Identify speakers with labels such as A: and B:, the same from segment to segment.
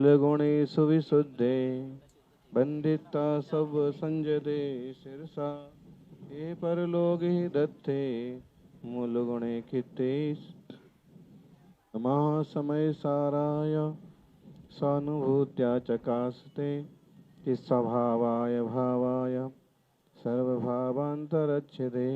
A: गुणेषु विशुद्धे बंदिता सब संजदे शिरसा ये परलोक ही दत्ते मूल गुणे किते नमः समय साराय सानुभूत्या चकास्ते कि स्वभावाय भावाय सर्वभावान्तरच्छिदे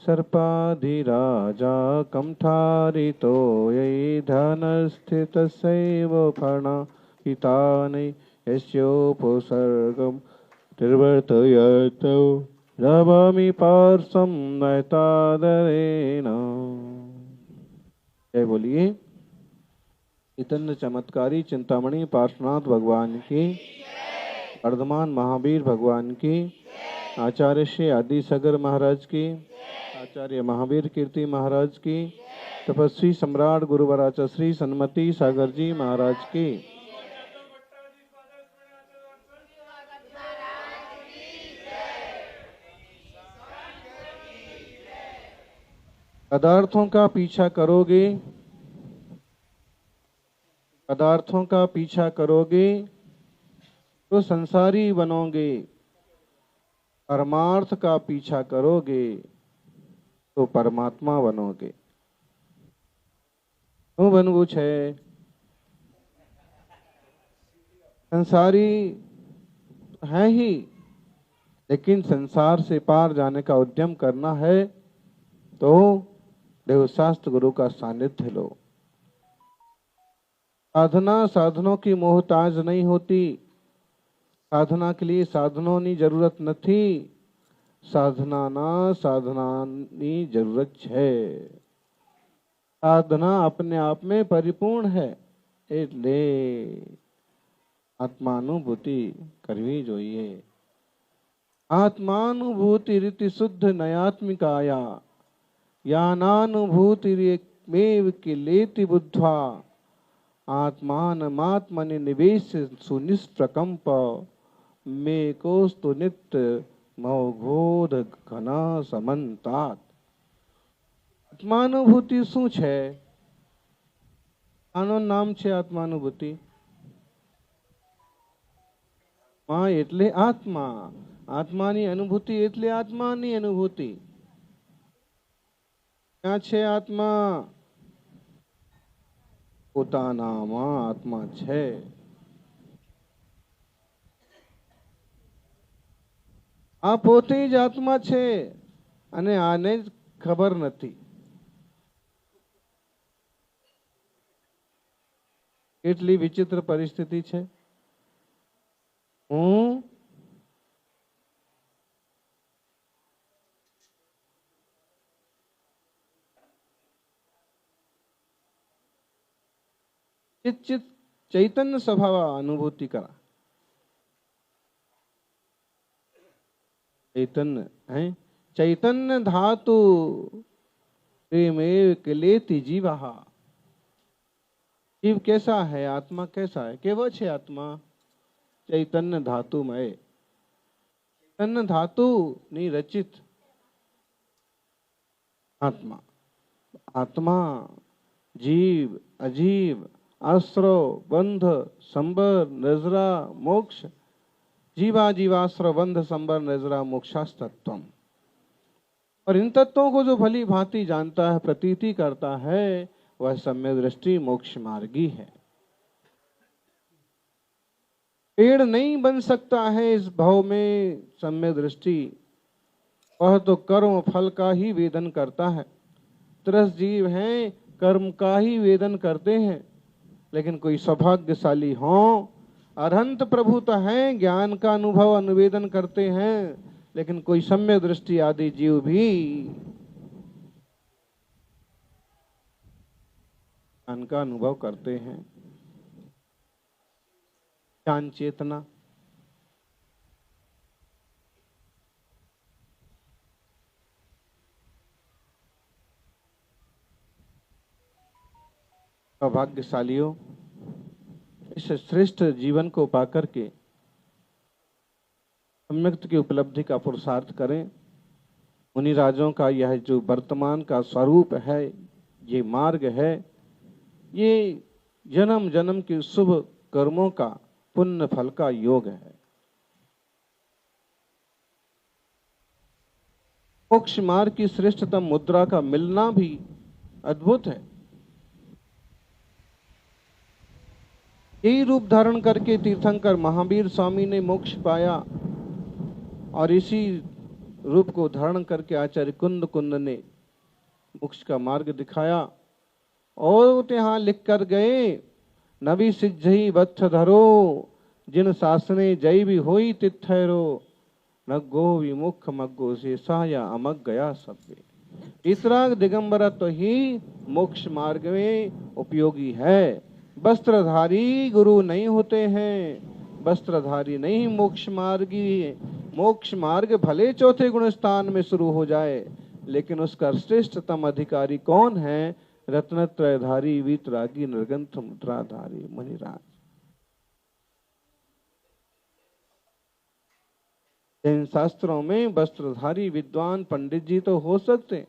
A: सर्पाधिराजा कण्ठारितो यै ध्यानस्थितस्यैव फणहितानि यस्योपसर्गं निर्वर्तयतो नमामि पार्श्वं नयतादरेण। जय बोलिए चैतन्य चमत्कारी चिंतामणि पार्श्वनाथ भगवान की, वर्धमान महावीर भगवान की, आचार्य श्री आदि सगर महाराज की, आचार्य महावीर कीर्ति महाराज की, तपस्वी सम्राट गुरुवराचा श्री सन्मति सागर जी महाराज की। पदार्थों का पीछा करोगे, पदार्थों का पीछा करोगे तो संसारी बनोगे, परमार्थ का पीछा करोगे तो परमात्मा बनोगे। क्यों बनबू छे? संसारी है ही, लेकिन संसार से पार जाने का उद्यम करना है तो देवशास्त्र गुरु का सानिध्य लो। साधना साधनों की मोहताज नहीं होती। साधना के लिए साधनों की जरूरत नहीं, साधना नी जरूरत है। साधना अपने आप में परिपूर्ण है, એટલે आत्मानुभूति करवी जोईए। आत्मानुभूति रीति शुद्ध नयात्मिकाया यानानुभूतिरेकमेव किलेति बुद्ध्वा आत्मानमात्मनि निवेश सुनिष्प्रकंप मेकोस्तु नित्य मौघोध घना समन्तात। आत्मानुभूति શું છે? આનો નામ છે આત્માનુભૂતિ। માં એટલે આત્મા, આત્માની અનુભૂતિ એટલે આત્માની અનુભૂતિ। ક્યાં છે આત્મા? પોતાનામાં આત્મા છે। આ પોતે જ આત્મા છે અને આને જ ખબર નથી। કેટલી વિચિત્ર પરિસ્થિતિ છે। હું चित चैतन्य स्वभाव अनुभूति करा। चैतन्य है, चैतन्य धातु प्रेमेव किलेति जीवः। जीव कैसा है? आत्मा कैसा है? केवो छे आत्मा? चैतन्य धातुमय, चैतन्य धातु नी रचित आत्मा। आत्मा जीव अजीव आश्रव बंध संबर नजरा मोक्ष, जीवा जीवाश्रव बंध संबर नजरा मोक्षास्तत्वम। और इन तत्वों को जो भली भांति जानता है, प्रतीति करता है, वह सम्यक दृष्टि मोक्ष मार्गी है। पेड़ नहीं बन सकता है इस भाव में सम्यक दृष्टि, वह तो कर्म फल का ही वेदन करता है। त्रस जीव हैं, कर्म का ही वेदन करते हैं। लेकिन कोई सौभाग्यशाली हो, अरहंत प्रभु तो हैं, ज्ञान का अनुभव अनुवेदन करते हैं, लेकिन कोई सम्यक दृष्टि आदि जीव भी ज्ञान का अनुभव करते हैं। ज्ञान चेतना सौभाग्यशालियों, इस श्रेष्ठ जीवन को पाकर के सम्यक्त की उपलब्धि का पुरुषार्थ करें। मुनि राजों का यह जो वर्तमान का स्वरूप है, ये मार्ग है, ये जन्म जन्म की शुभ कर्मों का, पुण्य फल का योग है। मोक्ष मार्ग की श्रेष्ठतम मुद्रा का मिलना भी अद्भुत है। यही रूप धारण करके तीर्थंकर महावीर स्वामी ने मोक्ष पाया और इसी रूप को धारण करके आचार्य कुंद कुंद ने मोक्ष का मार्ग दिखाया। और यहाँ लिख कर गए, नबी सिज्झई बत्थ धरो, जिन शासने जय भी होई तिथैरो, नग्गो विमुख मग्गो से साया अमग गया सब्बे। इतराग दिगंबरा तो ही मोक्ष मार्ग में उपयोगी है। वस्त्रधारी गुरु नहीं होते हैं, वस्त्रधारी नहीं मोक्ष मार्गी। मोक्ष मार्ग भले चौथे गुण स्थान में शुरू हो जाए, लेकिन उसका श्रेष्ठतम अधिकारी कौन है? रत्नत्रयधारी वीतरागी निर्गंथ मुद्राधारी मुनिराज। इन शास्त्रों में वस्त्रधारी विद्वान पंडित जी तो हो सकते,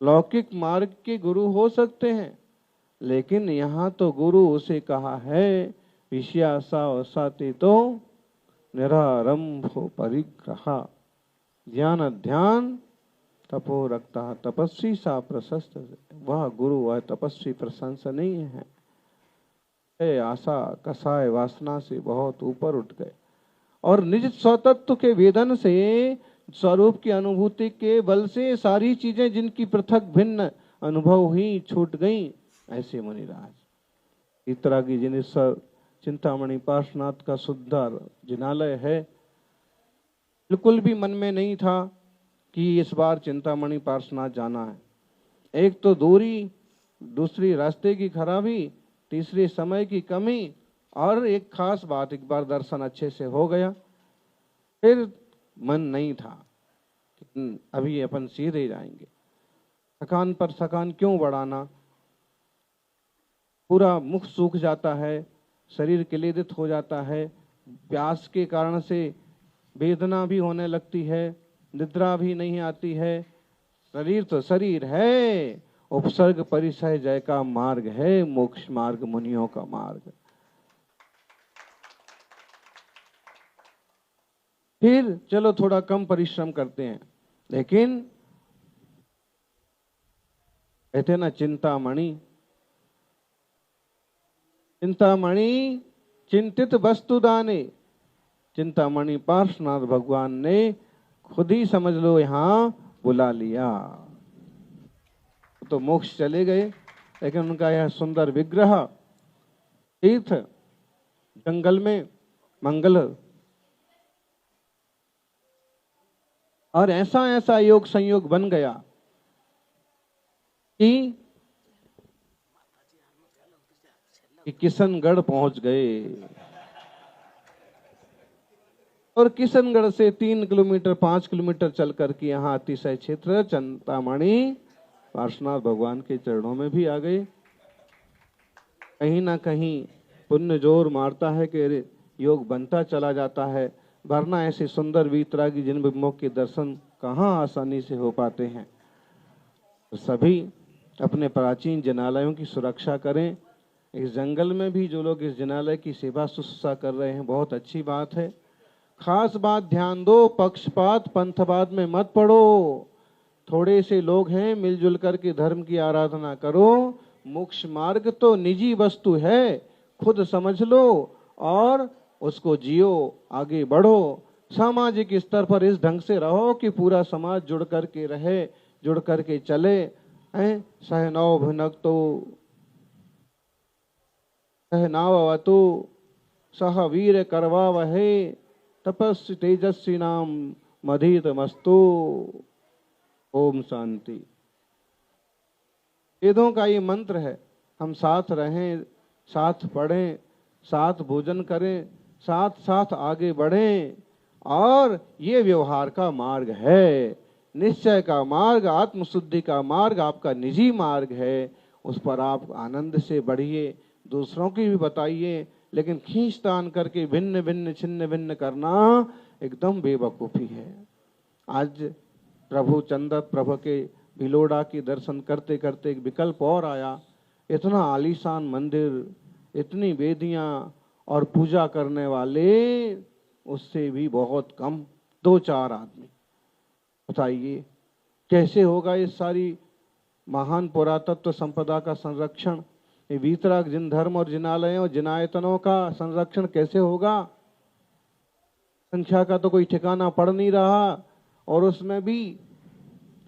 A: लौकिक मार्ग के गुरु हो सकते हैं, लेकिन यहाँ तो गुरु उसे कहा है विषयासावसाते तो निरारंभो परिग्रहा, ध्यान ध्यान तपो रखता तपस्वी सा प्रशस्त। वह गुरु वह तपस्वी प्रशंसा नहीं है। आशा कसाय वासना से बहुत ऊपर उठ गए और निज स्वतत्व के वेदन से, स्वरूप की अनुभूति के बल से सारी चीजें जिनकी पृथक भिन्न अनुभव हुई छूट गईं, ऐसे मुनिराज। इस तरह की जिन चिंतामणि पार्श्वनाथ का सुंदर जिनालय है, बिल्कुल भी मन में नहीं था कि इस बार चिंतामणि पार्श्वनाथ जाना है। एक तो दूरी, दूसरी रास्ते की खराबी, तीसरी समय की कमी, और एक खास बात, एक बार दर्शन अच्छे से हो गया, फिर मन नहीं था कि अभी अपन सीधे जाएंगे। थकान पर थकान क्यों बढ़ाना, पूरा मुख सूख जाता है, शरीर क्लेदित हो जाता है, प्यास के कारण से वेदना भी होने लगती है, निद्रा भी नहीं आती है। शरीर तो शरीर है, उपसर्ग परिसय जय का मार्ग है मोक्ष मार्ग, मुनियों का मार्ग। फिर चलो थोड़ा कम परिश्रम करते हैं, लेकिन कहते ना चिंतामणि, चिंतामणि चिंतित वस्तु दाने। चिंतामणि पार्श्वनाथ भगवान ने खुद ही समझ लो यहाँ बुला लिया। तो मोक्ष चले गए, लेकिन उनका यह सुंदर विग्रह तीर्थ जंगल में मंगल, और ऐसा ऐसा योग संयोग बन गया कि किशनगढ़ पहुंच गए। और किशनगढ़ से 3 किलोमीटर 5 किलोमीटर चल करके यहाँ अतिशय क्षेत्र चिंतामणि पार्श्वनाथ भगवान के चरणों में भी आ गए। कहीं ना कहीं पुण्य जोर मारता है कि योग बनता चला जाता है, वरना ऐसे सुंदर वीतरागी जिन बिंबों के दर्शन कहाँ आसानी से हो पाते हैं। तो सभी अपने प्राचीन जिनालयों की सुरक्षा करें। इस जंगल में भी जो लोग इस जिनालय की सेवा शुश्रूषा कर रहे हैं, बहुत अच्छी बात है। खास बात ध्यान दो, पक्षपात पंथवाद में मत पड़ो। थोड़े से लोग हैं, मिलजुल करके धर्म की आराधना करो। मोक्ष मार्ग तो निजी वस्तु है, खुद समझ लो और उसको जियो, आगे बढ़ो। सामाजिक स्तर पर इस ढंग से रहो कि पूरा समाज जुड़ करके रहे, जुड़ करके चले। सहनौ भुनक्तो सहनावतु सह वीर करवावहे तपस्वी तेजस्वी नाम मधीत मस्तु। ओम शांति। वेदों का ये मंत्र है, हम साथ रहें, साथ पढ़ें, साथ भोजन करें, साथ साथ आगे बढ़ें, और ये व्यवहार का मार्ग है, निश्चय का मार्ग, आत्मशुद्धि का मार्ग, आपका निजी मार्ग है। उस पर आप आनंद से बढ़िए, दूसरों की भी बताइए, लेकिन खींचतान करके भिन्न भिन्न छिन्न भिन्न करना एकदम बेवकूफ़ी है। आज प्रभु चंद्र प्रभु के भिलोड़ा के दर्शन करते करते एक विकल्प और आया। इतना आलीशान मंदिर, इतनी वेदियां और पूजा करने वाले उससे भी बहुत कम, 2-4 आदमी। बताइए कैसे होगा ये सारी महान पुरातत्व संपदा का संरक्षण, ये वीतराग जिन धर्म और जिनालयों और जिनायतनों का संरक्षण कैसे होगा? संख्या का तो कोई ठिकाना पड़ नहीं रहा, और उसमें भी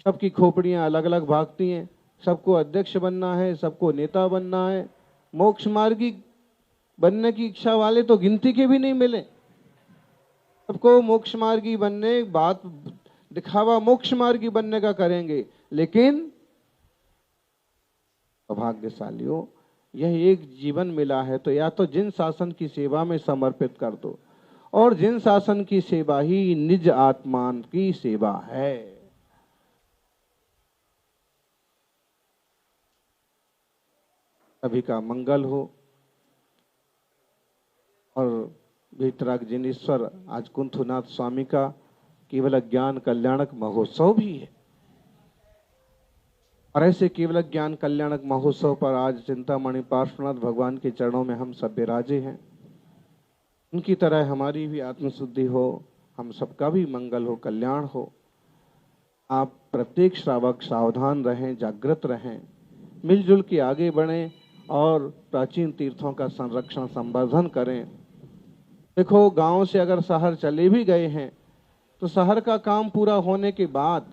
A: सबकी खोपड़ियां अलग अलग भागती हैं। सबको अध्यक्ष बनना है, सबको नेता बनना है। मोक्ष मार्गी बनने की इच्छा वाले तो गिनती के भी नहीं मिले। सबको मोक्ष मार्गी बनने, बात दिखावा मोक्ष मार्गी बनने का करेंगे, लेकिन सौभाग्यशालियों यह एक जीवन मिला है तो या तो जिन शासन की सेवा में समर्पित कर दो, और जिन शासन की सेवा ही निज आत्मान की सेवा है। सभी का मंगल हो। और वीतराग जिनेश्वर आज कुंथुनाथ स्वामी का केवल ज्ञान कल्याणक महोत्सव भी है, और ऐसे केवल ज्ञान कल्याणक महोत्सव पर आज चिंतामणि पार्श्वनाथ भगवान के चरणों में हम सब विराजे हैं। उनकी तरह हमारी भी आत्मशुद्धि हो, हम सबका भी मंगल हो, कल्याण हो। आप प्रत्येक श्रावक सावधान रहें, जागृत रहें, मिलजुल के आगे बढ़ें और प्राचीन तीर्थों का संरक्षण संवर्धन करें। देखो, गांव से अगर शहर चले भी गए हैं तो शहर का काम पूरा होने के बाद,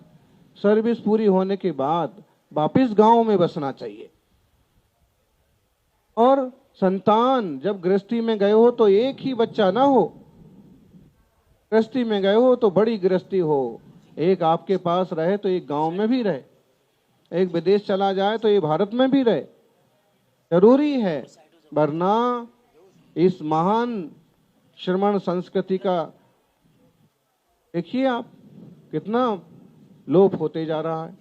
A: सर्विस पूरी होने के बाद वापिस गांव में बसना चाहिए। और संतान जब गृहस्थी में गए हो तो एक ही बच्चा ना हो, गृहस्थी में गए हो तो बड़ी गृहस्थी हो, एक आपके पास रहे तो एक गांव में भी रहे, एक विदेश चला जाए तो ये भारत में भी रहे, जरूरी है। वरना इस महान श्रमण संस्कृति का देखिए आप कितना लोप होते जा रहा है।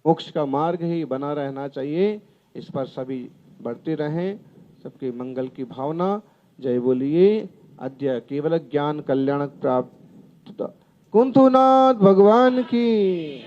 A: मोक्ष का मार्ग ही बना रहना चाहिए, इस पर सभी बढ़ते रहें। सबके मंगल की भावना। जय बोलिए अद्य केवल ज्ञान कल्याणक प्राप्त कुंथुनाथ भगवान की।